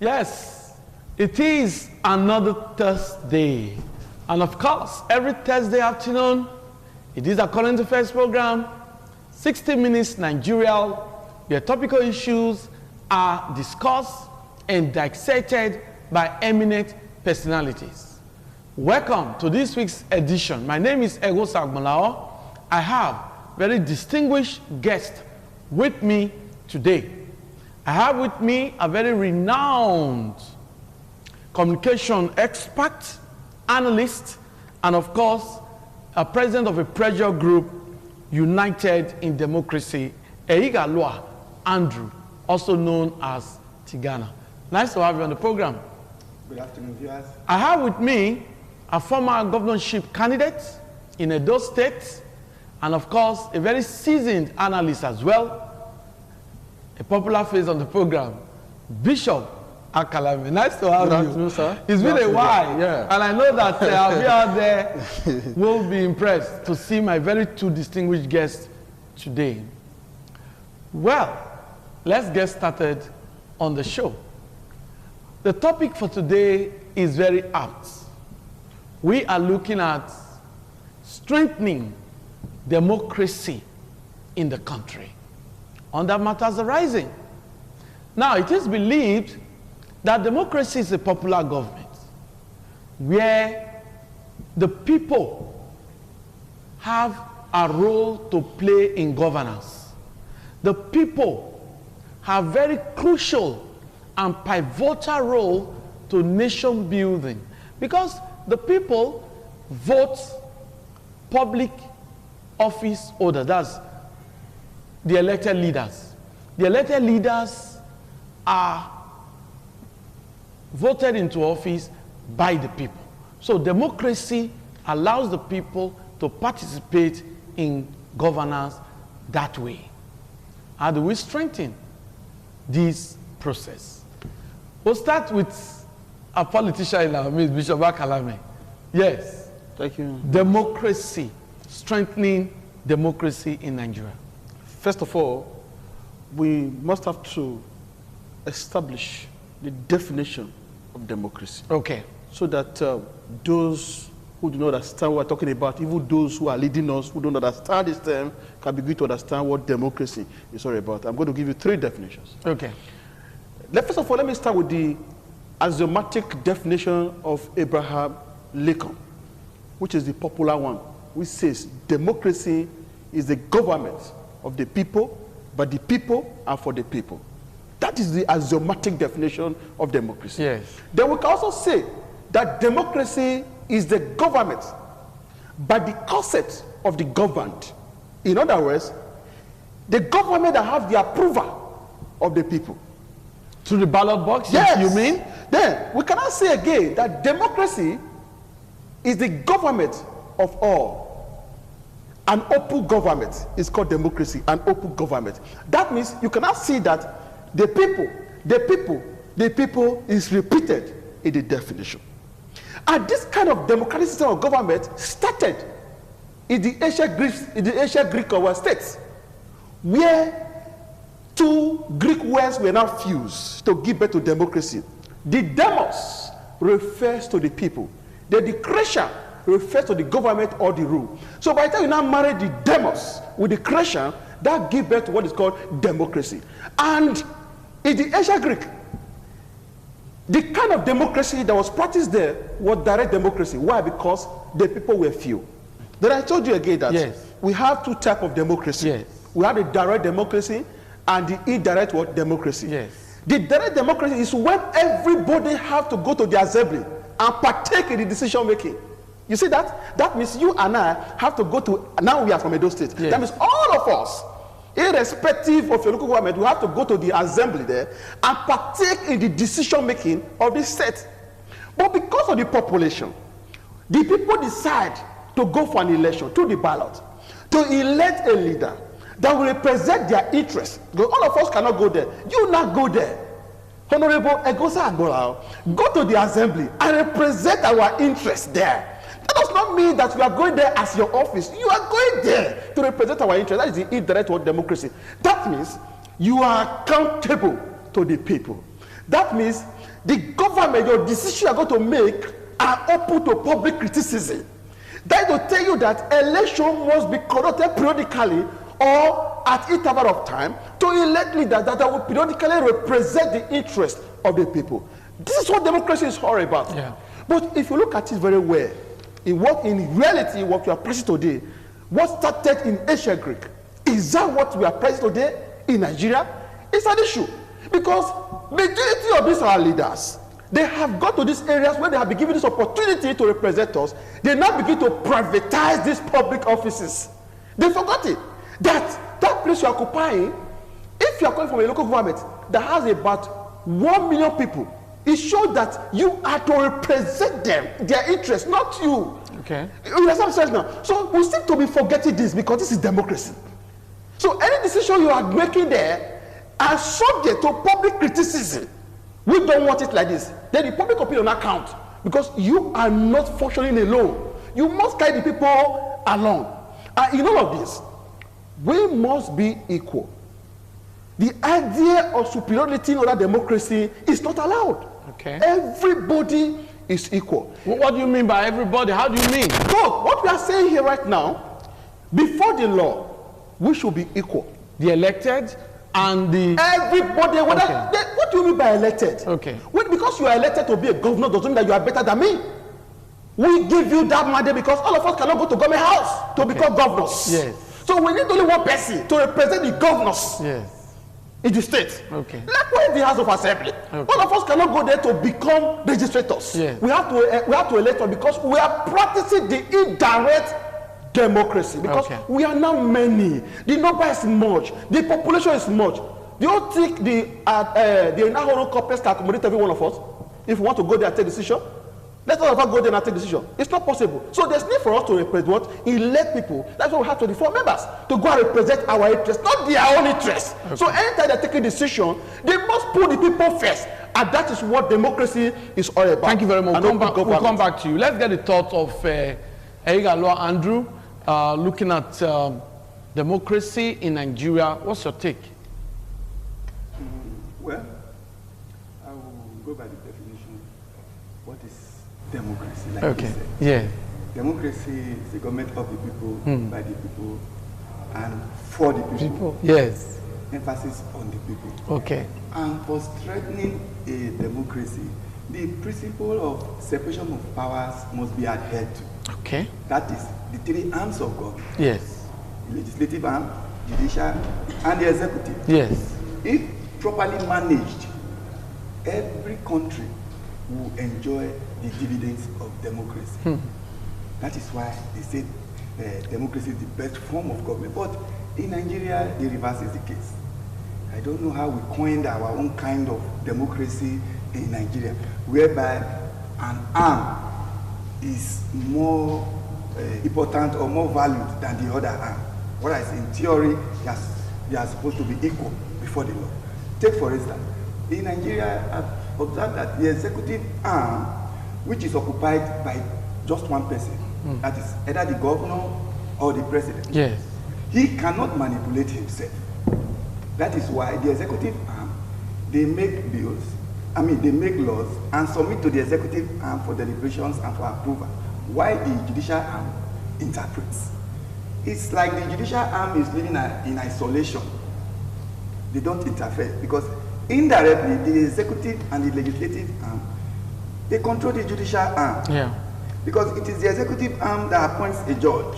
Yes, it is another Thursday. And of course, every Thursday afternoon, it is a current affairs program, 60 Minutes Nigeria, where topical issues are discussed and dissected by eminent personalities. Welcome to this week's edition. My name is Ego Sagmalao. I have very distinguished guest with me today. I have with me a very renowned communication expert, analyst, and of course, a president of a pressure group, United in Democracy, Eigalua Andrew, also known as Tigana. Nice to have you on the program. Good afternoon, viewers. I have with me a former governorship candidate in Edo State, and of course, a very seasoned analyst as well, a popular face on the program, Bishop Akalame. Nice to have you. Good afternoon, sir. It's been a while, yeah. And I know that our viewers out there will be impressed to see my very two distinguished guests today. Well, let's get started on the show. The topic for today is very apt. We are looking at strengthening democracy in the country under matters arising. Now, it is believed that democracy is a popular government where the people have a role to play in governance. The people have very crucial and pivotal role to nation building because the people vote public office holder, that's the elected leaders. The elected leaders are voted into office by the people. So democracy allows the people to participate in governance that way. How do we strengthen this process? We'll start with a politician in our midst, Bishop Akalame. Yes. Thank you. Democracy, strengthening democracy in Nigeria. First of all, we must have to establish the definition of democracy. Okay. So that those who do not understand what we're talking about, even those who are leading us, who don't understand this term, can begin to understand what democracy is all about. I'm going to give you three definitions. Okay. First of all, let me start with the axiomatic definition of Abraham Lincoln, which is the popular one, which says democracy is the government of the people, by the people, and for the people. That is the axiomatic definition of democracy. Yes. Then we can also say that democracy is the government by the concept of the governed. In other words, the government that have the approval of the people. To the ballot box, Yes. you mean? Then we cannot say again that democracy is the government of all. An open government is called democracy, an open government. That means you cannot see that the people is repeated in the definition. And this kind of democratic system of government started in the ancient Greek states, where two Greek words were now fused to give birth to democracy. The demos refers to the people. The decretia refers to the government or the rule. So by the time you now marry the demos with the creation, that gives birth to what is called democracy. And in the ancient Greek, the kind of democracy that was practiced there was direct democracy. Why? Because the people were few. Then I told you again that yes. we have two types of democracy. Yes. We have the direct democracy and the indirect democracy. Yes. The direct democracy is when everybody have to go to the assembly and partake in the decision making. You see that? That means you and I have to go to, now we are from Edo State. Yes. That means all of us, irrespective of your local government, we have to go to the assembly there and partake in the decision making of the state. But because of the population, the people decide to go for an election, to the ballot, to elect a leader that will represent their interests. Because all of us cannot go there. You not go there. Honorable Egosa Agbolao, go to the assembly and represent our interests there. That does not mean that we are going there as your office. You are going there to represent our interests. That is the indirect democracy. That means you are accountable to the people. That means the government, your decision you are going to make are open to public criticism. That will tell you that election must be conducted periodically or at interval of time to elect leaders that will periodically represent the interest of the people. This is what democracy is all about. Yeah. But if you look at it very well, in reality, what we are practicing today, what started in ancient Greek, is that what we are practicing today in Nigeria? It's an issue. Because majority of these our leaders, they have got to these areas where they have been given this opportunity to represent us. They now begin to privatize these public offices. They forgot it. That place you are occupying, if you are coming from a local government that has about 1 million people, it shows that you are to represent them, their interests, not you. Okay. You understand what I'm saying now? So we seem to be forgetting this because this is democracy. So any decision you are making there are subject to public criticism. We don't want it like this. Then the public opinion will not count because you are not functioning alone. You must carry the people along. And in all of this, we must be equal. The idea of superiority in other democracy is not allowed. Okay. Everybody is equal. What do you mean by everybody? How do you mean? So what we are saying here right now, before the law, we should be equal. The elected and the... Everybody, whether, Okay. what do you mean by elected? Okay. When, because you are elected to be a governor doesn't mean that you are better than me. We give you that mandate because all of us cannot go to government house to become governors. Yes. So we need only one person to represent the governors Yes. in the state. Okay. Likewise, the House of Assembly. Okay. All of us cannot go there to become legislators. Yes. We have to elect them because we are practicing the indirect democracy. Because Okay. we are now many. The number is much. The population is much. Do you think the Nahoro complex can accommodate every one of us? If we want to go there and take decision, let all of us go there and take decision. It's not possible. So there's need for us to represent what? Elect people. That's why we have 24 members to go and represent our interests, not their own interests. Okay. So anytime they're taking decision, they must put the people first. And that is what democracy is all about. Thank you very much. We'll come back to you. Let's get the thoughts of Igalo Andrew looking at democracy in Nigeria. What's your take? Well, I will go by the definition. What is democracy? Like Okay. you said. Yeah. Democracy is the government of the people, by the people, and for the people. Yes. Emphasis on the people. Okay. And for strengthening a democracy, the principle of separation of powers must be adhered to. Okay. That is the three arms of government: Yes. the legislative arm, judicial, and the executive. Yes. If properly managed, every country will enjoy the dividends of democracy. That is why they say democracy is the best form of government. But in Nigeria, the reverse is the case. I don't know how we coined our own kind of democracy in Nigeria, whereby an arm is more important or more valued than the other arm. Whereas in theory, they are supposed to be equal before the law. Take for instance, in Nigeria, I've observed that the executive arm, which is occupied by just one person, that is either the governor or the president, Yes. he cannot manipulate himself. That is why the executive arm, they make bills, they make laws and submit to the executive arm for deliberations and for approval, while the judicial arm interprets. It's like the judicial arm is living in isolation. They don't interfere because indirectly the executive and the legislative arm, they control the judicial arm. Yeah. Because it is the executive arm that appoints a judge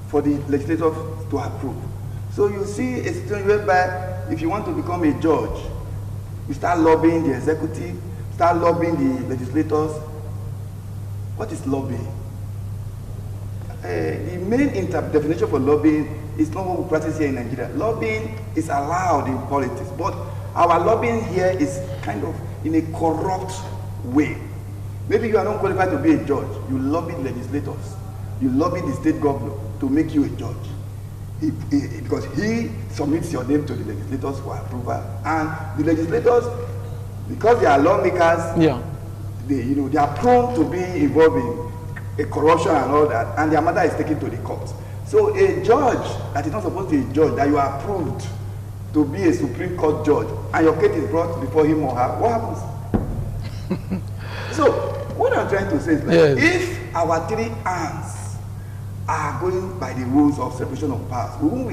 for the legislature to approve. So you see a situation whereby if you want to become a judge, you start lobbying the executive, start lobbying the legislators. What is lobbying? The main definition for lobbying is not what we practice here in Nigeria. Lobbying is allowed in politics, but our lobbying here is kind of in a corrupt way. Maybe you are not qualified to be a judge. You lobby legislators. You lobby the state governor to make you a judge. Because he submits your name to the legislators for approval. And the legislators, because they are lawmakers, they are prone to be involved in a corruption and all that, and their matter is taken to the court. So a judge that is not supposed to be a judge, that you are approved to be a Supreme Court judge, and your case is brought before him or her, what happens? So, what I'm trying to say is that Yes. if our three arms are going by the rules of separation of powers, we won't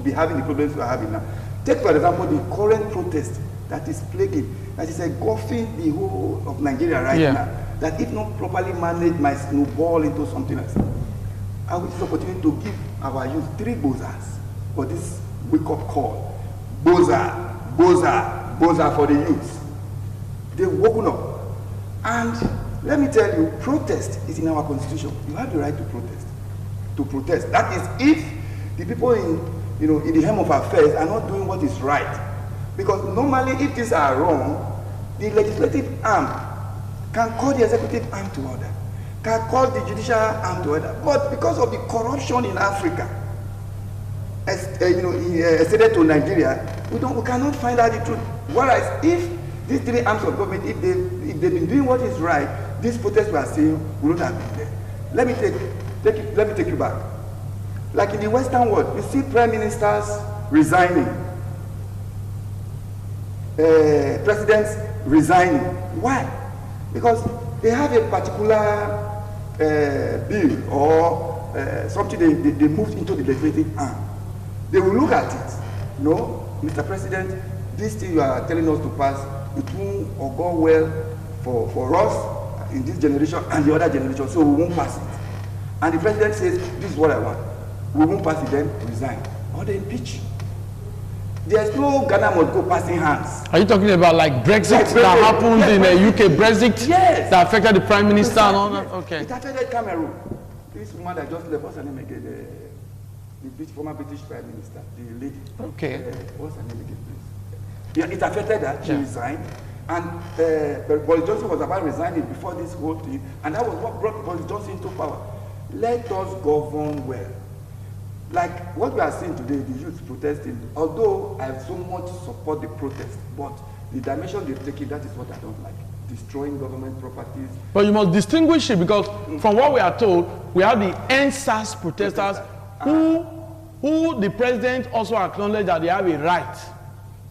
be having the problems we are having now. Take, for example, the current protest that is plaguing, that is engulfing the whole of Nigeria right now, that if not properly managed might snowball into something else. I will use this opportunity to give our youth 3 bozas for this wake-up call. Boza, boza, boza for the youth. They've woken up. And let me tell you, protest is in our constitution. You have the right to protest. To protest. That is if the people in the helm of affairs are not doing what is right. Because normally if things are wrong, the legislative arm can call the executive arm to order, can call the judicial arm to order. But because of the corruption in Africa, extended to Nigeria, we cannot find out the truth. Whereas if these 3 arms of government, if they've been doing what is right, these protests we are seeing would not have been there. Let me take you back. Like in the Western world, you see prime ministers resigning, presidents resigning. Why? Because they have a particular bill or something they moved into the legislative arm. They will look at it. No, Mr. President, this thing you are telling us to pass, it won't go well for us in this generation and the other generation, so we won't pass it. And the president says, this is what I want. We won't pass it, then resign. Or they impeach. There's no Ghana must go passing hands. Are you talking about like Brexit that happened in the UK, Brexit? Yes. That affected the Prime Minister and all that? Okay. It affected Cameroon. This woman that just left, what's her name again? The former British Prime Minister, the lady. Okay. What's her name again, please? Yeah, it affected her. She resigned. And Boris Johnson was about resigning before this whole thing. And that was what brought Boris Johnson into power. Let us govern well. Like what we are seeing today, the youth protesting, although I so much support the protest, but the dimension they've taken, that is what I don't like. Destroying government properties. But you must distinguish it, because from what we are told, we have the NSAS protesters who the president also acknowledged that they have a right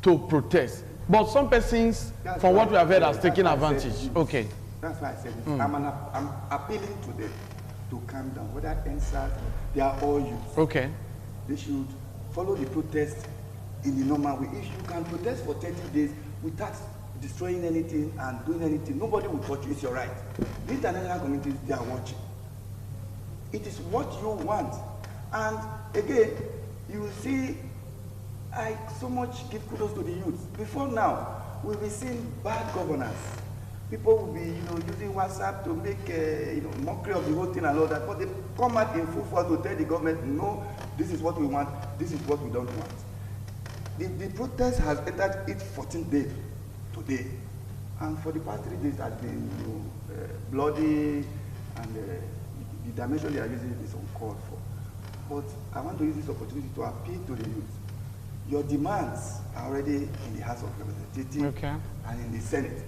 to protest. But some persons, from what we have heard, has taken advantage. Okay. That's why I said this. I'm appealing to them to calm down. Whether NSAS, they are all youth. Okay. They should follow the protest in the normal way. If you can protest for 30 days without destroying anything and doing anything, nobody will touch you. It's your right. The international community, they are watching. It is what you want. And again, you will see, I so much give kudos to the youth. Before now, we'll be seeing bad governance. People will be, using WhatsApp to make, mockery of the whole thing and all that. But they come out in full force to tell the government, no, this is what we want, this is what we don't want. The protest has entered its 14th day today. And for the past 3 days has been, bloody, and the dimension they are using is uncalled for. But I want to use this opportunity to appeal to the youth. Your demands are already in the House of Representatives and in the Senate.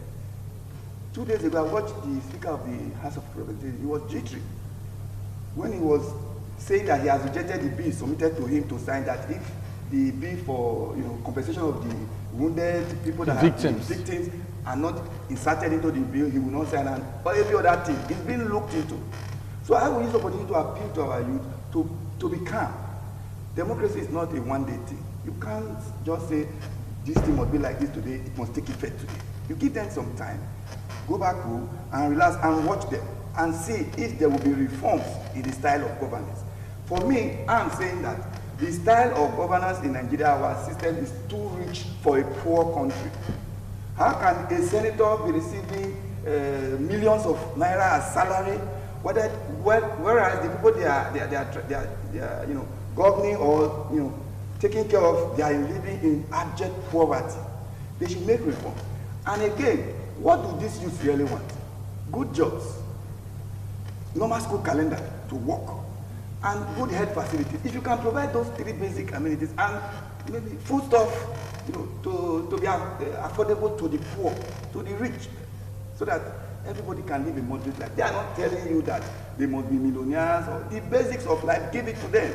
2 days ago, I watched the Speaker of the House of Representatives. He was jittery when he was saying that he has rejected the bill submitted to him to sign, that if the bill for compensation of the wounded people that have been victims are not inserted into the bill, he will not sign. And for every other thing, it's been looked into. So I will use the opportunity to appeal to our youth to be calm. Democracy is not a one-day thing. You can't just say, this thing must be like this today, it must take effect today. You give them some time, go back home and relax and watch them and see if there will be reforms in the style of governance. For me, I'm saying that the style of governance in Nigeria, our system is too rich for a poor country. How can a senator be receiving millions of naira as salary, whereas the people they are governing or taking care of, they are living in abject poverty? They should make reforms. And again, what do these youth really want? Good jobs, normal school calendar to work, and good health facilities. If you can provide those 3 basic amenities and maybe foodstuff, to be affordable to the poor, to the rich, so that everybody can live a moderate life. They are not telling you that they must be millionaires or the basics of life. Give it to them.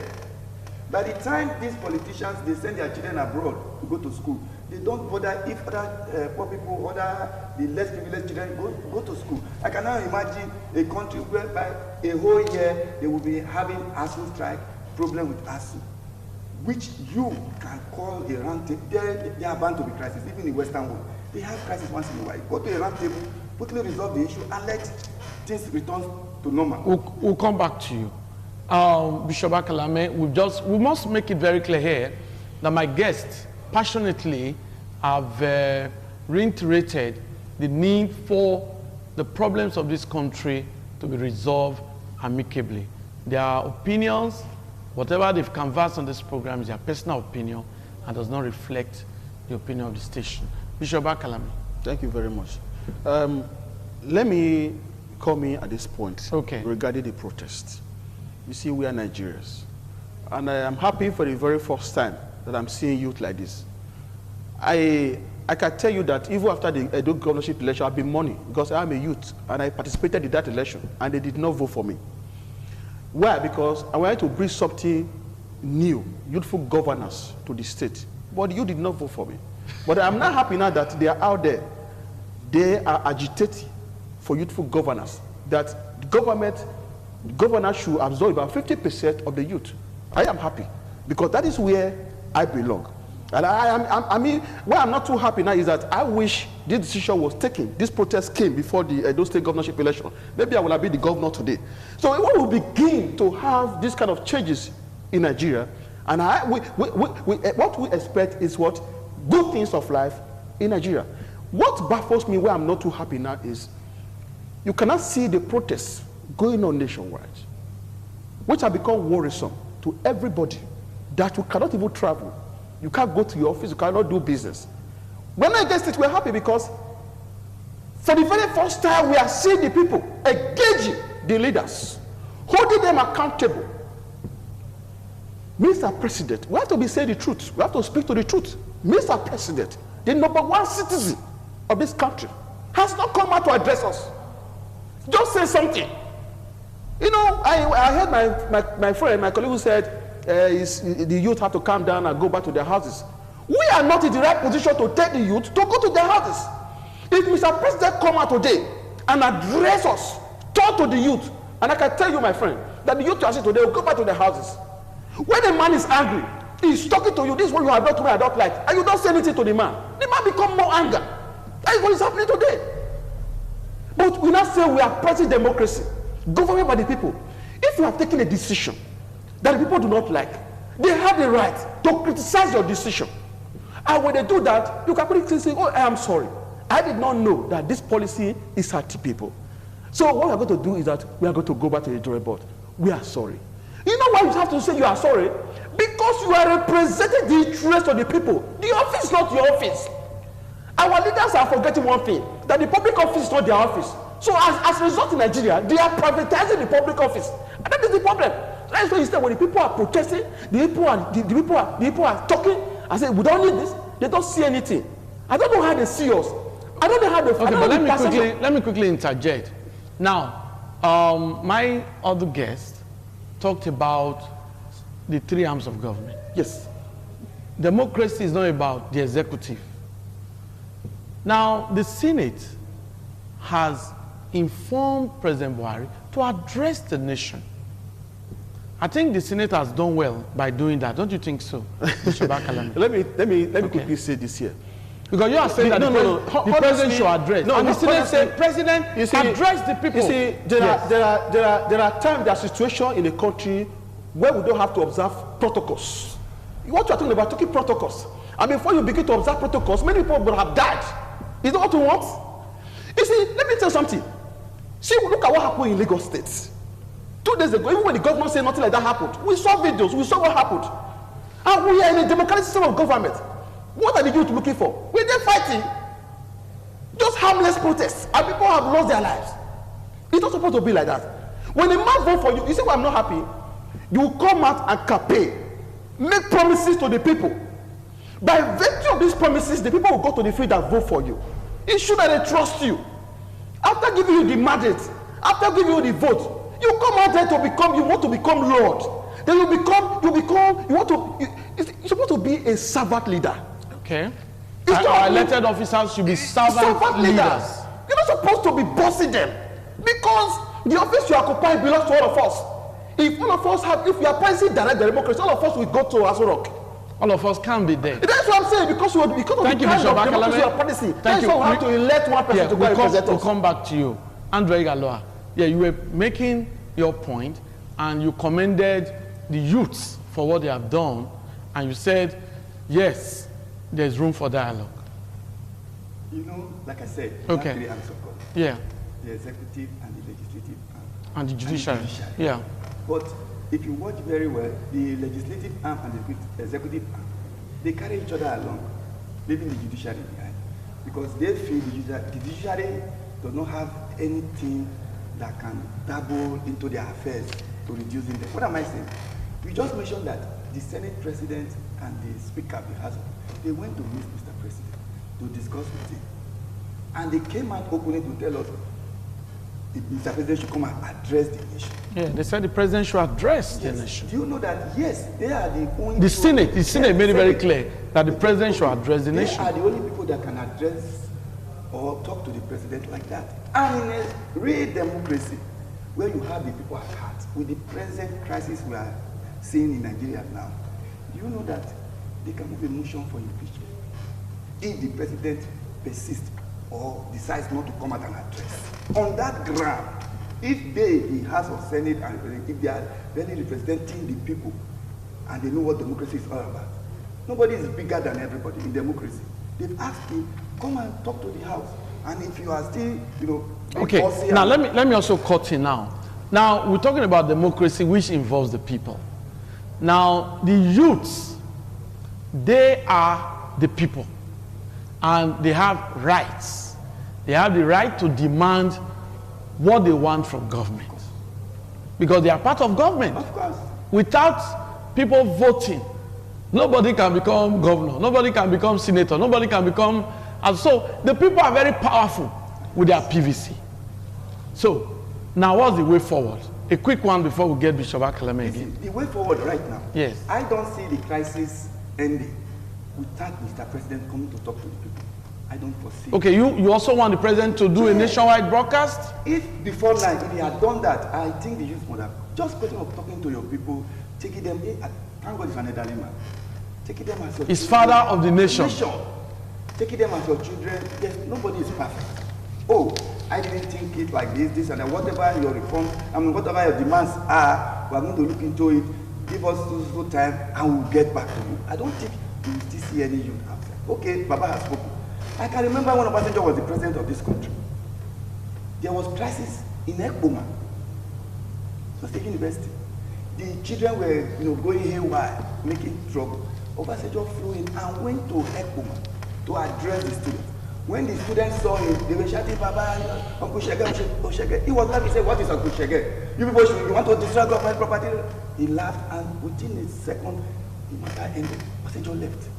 By the time these politicians, they send their children abroad to go to school, they don't bother if other poor people, the less privileged children go to school. I can now imagine a country whereby a whole year they will be having ASU strike, problem with ASU, which you can call a round table. There are bound to be crises, even in the Western world. They have crisis once in a while. Go to a round table, quickly resolve the issue, and let things return to normal. We'll come back to you. Bishop Akalame, we must make it very clear here that my guests passionately have reiterated the need for the problems of this country to be resolved amicably. Their opinions, whatever they've canvassed on this program, is their personal opinion and does not reflect the opinion of the station. Bishop Akalame. Thank you very much. Let me come in at this point regarding the protest. You see, we are Nigerians. And I am happy for the very first time that I'm seeing youth like this. I can tell you that even after the Edo governorship election, I've been mourning because I am a youth and I participated in that election and they did not vote for me. Why? Because I wanted to bring something new, youthful governance to the state. But you did not vote for me. But I'm not happy now that they are out there. They are agitating for youthful governance, that the governor should absorb about 50% of the youth. I am happy because that is where I belong. And I mean, why I'm not too happy now is that I wish this decision was taken. This protest came before the Edo State governorship election. Maybe I will have been the governor today. So when we begin to have this kind of changes in Nigeria, and what we expect is what? Good things of life in Nigeria. What baffles me, where I'm not too happy now, is you cannot see the protests going on nationwide, which have become worrisome to everybody, that you cannot even travel. You can't go to your office, you cannot do business. When I against it, we're happy because for the very first time, we are seeing the people engaging the leaders, holding them accountable. Mr. President, we have to be saying the truth. We have to speak to the truth. Mr. President, the #1 citizen of this country, has not come out to address us. Just say something. You know, I heard my friend, my colleague who said the youth have to calm down and go back to their houses. We are not in the right position to take the youth to go to their houses. If Mr. President come out today and address us, talk to the youth, and I can tell you, my friend, that the youth you are seeing today will go back to their houses. When a man is angry, he's talking to you, this is what you have done to me, I don't like, and you don't say anything to the man become more anger. That is what is happening today. But we now say we are pressing democracy, government by the people. If you have taken a decision that the people do not like, they have the right to criticize your decision. And when they do that, you can quickly say, oh, I am sorry. I did not know that this policy is hurting people. So what we are going to do is that we are going to go back to the drawing board. We are sorry. You know why you have to say you are sorry? Because you are representing the interest of the people. The office is not your office. Our leaders are forgetting one thing, that the public office is not their office. So as a result in Nigeria, they are privatizing the public office. And that is the problem. That's why instead when the people are protesting, the people are talking and say, we don't need this. They don't see anything. I don't know how they see us. I don't know how they but let me quickly interject. Now, my other guest talked about the 3 arms of government. Yes. Democracy is not about the executive. Now, the Senate has informed President Buhari to address the nation. I think the Senate has done well by doing that. Don't you think so, Mr. Akalame? Let me quickly say this here. Because you are saying that the president should address. No, and the Senate said, President, address the people. You see, there are times, there are situations in a country where we don't have to observe protocols. What you are talking about, talking protocols. And before you begin to observe protocols, many people will have died. Is that what you want? You see, let me tell you something. See, look at what happened in Lagos State. 2 days ago, even when the government said nothing like that happened, we saw videos, we saw what happened. And we are in a democratic system of government. What are the youth looking for? We're there fighting. Just harmless protests. And people have lost their lives. It's not supposed to be like that. When a man votes for you, you see why I'm not happy? You come out and campaign. Make promises to the people. By virtue of these promises, the people will go to the field and vote for you. It should that they trust you. After giving you the mandate, after giving you the vote, you come out there to become, you want to become Lord. Then you become become, you're supposed to be a servant leader. Okay. Our elected officers should be servant leaders. You're not supposed to be bossing them, because the office you occupy belongs to all of us. If all of us if we are pricing direct democracy, all of us will go to Aso Rock. All of us can be there. That's what I'm saying, because of the kind of democracy or policy. That's why we have to elect one person to go and represent us. We'll come back to you. Andre Igualoa, you were making your point, and you commended the youths for what they have done, and you said, yes, there's room for dialogue. You know, like I said, okay. three arms of God. Yeah. The executive and the legislative and the judiciary. Yeah. But if you watch very well, the legislative arm and the executive arm, they carry each other along, leaving the judiciary behind. Because they feel the judiciary does not have anything that can dabble into their affairs to reducing them. What am I saying? We just mentioned that the Senate President and the Speaker of the House, they went to meet Mr. President to discuss with him. And they came out openly to tell us Mr. President should come and address the nation. Yeah, they said the President should address the nation. Do you know that, yes, they are the only... The Senate made it very clear that the President should address the nation. They are the only people that can address or talk to the President like that. And in a real democracy, where you have the people at heart, with the present crisis we are seeing in Nigeria now, do you know that they can move a motion for impeachment if the President persists or decides not to come out and address? On that ground, if the House of Senate and President, if they are really representing the people and they know what democracy is all about, nobody is bigger than everybody in democracy. They've asked him, come and talk to the House. And if you are still, okay. Now let me also cut in now. Now we're talking about democracy, which involves the people. Now the youths, they are the people, and they have rights. They have the right to demand what they want from government, because they are part of government. Of course. Without people voting, nobody can become governor, nobody can become senator, nobody can become... And so the people are very powerful with their PVC. So now what's the way forward? A quick one before we get Bishop Akalame again. The way forward right now, yes, I don't see the crisis ending without Mr. President coming to talk to the people. I don't foresee. Okay, you also want the President to do a nationwide broadcast? If before now, if he had done that, I think the youth would have just question of talking to your people, taking them in. Thank God he's an elderly man. Taking them as your He's father of the nation. Taking them as your children. Yes, nobody is perfect. Oh, I didn't think it like this, and then whatever your reform, whatever your demands are, we are going to look into it. Give us so time, and we'll get back to you. I don't think you will still see any youth outside. Okay, Baba has spoken. I can remember when Obasanjo was the president of this country. There was crisis in Ekpoma, State University. The children were, going haywire, making trouble. Obasanjo flew in and went to Ekpoma to address the students. When the students saw him, they were shouting, Baba, Uncle Shege, Shege. He was laughing. He said, what is Uncle Shege? You people you want to destroy government property? He laughed, and within a second, the matter ended. Obasanjo left.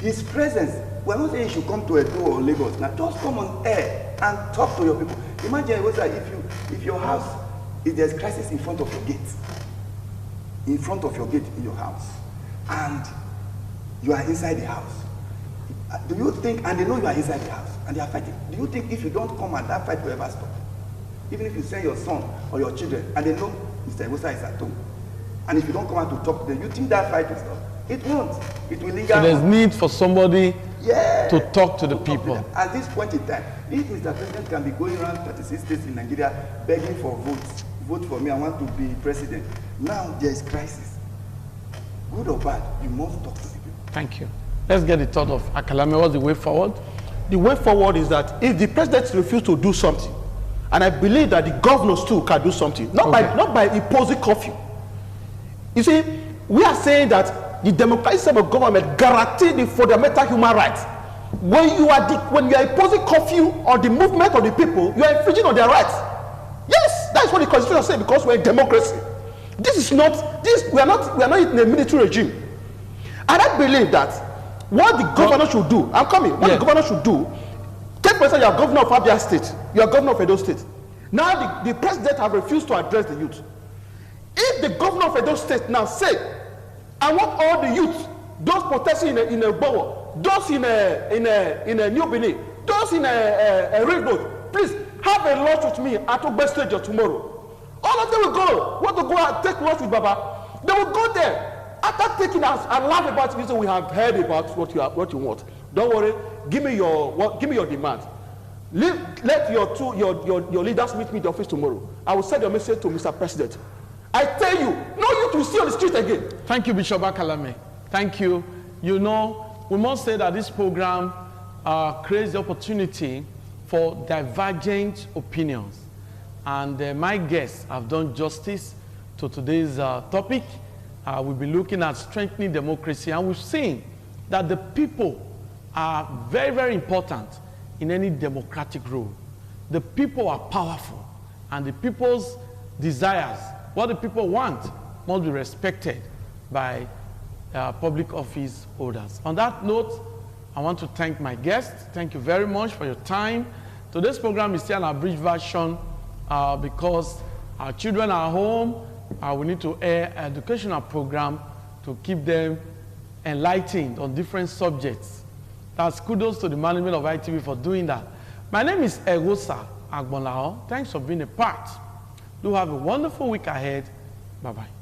His presence, we're not saying you should come to Edo or Lagos. Now just come on air and talk to your people. Imagine if your house, if there's crisis in front of your gate, in your house, and you are inside the house. Do you think, and they know you are inside the house, and they are fighting, do you think if you don't come and that fight will ever stop? Even if you send your son or your children, and they know Mr. Ewosa is at home, and if you don't come out to talk to them, you think that fight will stop? It won't. It will linger. So there's need for somebody to talk to the people. At this point in time, if Mr. President can be going around 36 states in Nigeria begging for votes, vote for me, I want to be president. Now there is crisis. Good or bad, you must talk to the people. Thank you. Let's get the thought of Akalame. What's the way forward? The way forward is that if the president refuses to do something, and I believe that the governors too can do something, not by imposing curfew. You see, we are saying that the democratic system of government guarantees the fundamental human rights. When you are imposing curfew on the movement of the people, you are infringing on their rights. Yes, that's what the Constitution says, because we're a democracy. We are not in a military regime. And I believe that what the governor should do, the governor should do, take for example, you are governor of Abia State, you are governor of Edo State. Now the president have refused to address the youth. If the governor of Edo State now say I want all the youth, those protesting in a Bowo, those in a New Benin, those in a Ring Road, please have a lunch with me at Ogbe Stage tomorrow. All of them will go. Want to go and take lunch with Baba? They will go there. After taking us and laugh about it, we have heard about what you want. Don't worry. Give me your demand. Let your leaders meet me in the office tomorrow. I will send your message to Mr. President. I tell you, no youth will see on the street again. Thank you, Bishop Akalame. Thank you. You know, we must say that this program creates the opportunity for divergent opinions. And my guests have done justice to today's topic. We'll be looking at strengthening democracy, and we've seen that the people are very, very important in any democratic rule. The people are powerful, and the people's desires, what the people want, must be respected by public office holders. On that note, I want to thank my guests. Thank you very much for your time. Today's program is still an abridged version because our children are home. We need to air an educational program to keep them enlightened on different subjects. That's kudos to the management of ITV for doing that. My name is Egosa Agbonlao. Thanks for being a part. Do have a wonderful week ahead. Bye-bye.